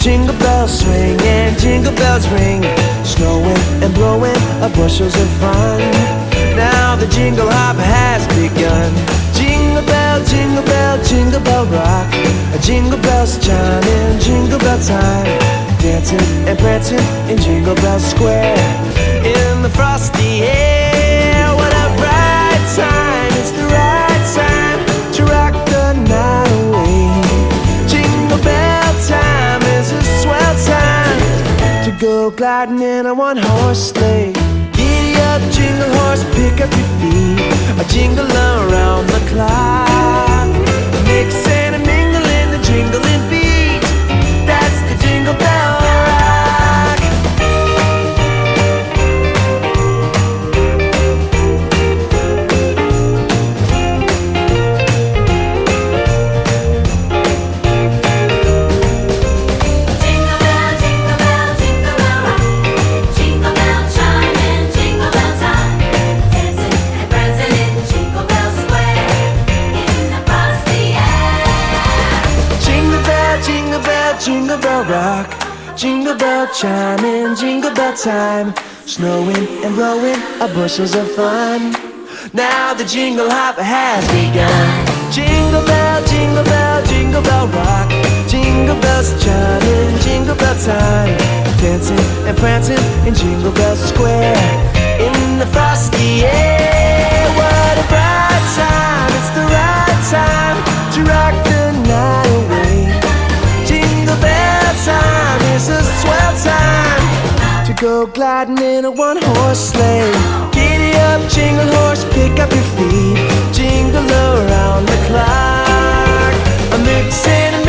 Jingle bells swing and jingle bells ring, snowing and blowing bushels of fun. Now the jingle hop has begun. Jingle bell, jingle bell, jingle bell rock. Jingle bells chiming, jingle bell time, dancing and prancing in Jingle Bell Square. In the frosty air, what a bright time. It's the right time to rock the night away. Jingle bell time is a swell time to go gliding in a one-horse sleigh. Giddy up, jingle horse, pick up your feet, a jingle around the clock. Mix and a mingle in the jingling beat. That's the Jingle Bell Rock. Jingle bell, jingle bell, jingle bell rock. Jingle bell chime and jingle bell time, dancing and prancing in Jingle Bell Square. In the frosty air. Jingle bell, jingle bell, jingle bell rock. Jingle bell chiming, jingle bell time, snowing and blowing bushels of fun. Now the jingle hop has begun. Jingle bell, jingle bell, jingle bell rock. Jingle bells chiming, jingle bell time, dancing and prancing in Jingle Bell Square. In the frosty air, what a bright time. It's the right time to rock the night away. Jingle bell time is a swell time to go gliding in a one-horse sleigh. Giddy up, jingle horse, pick up your feet, jingle around the clock. A mix and a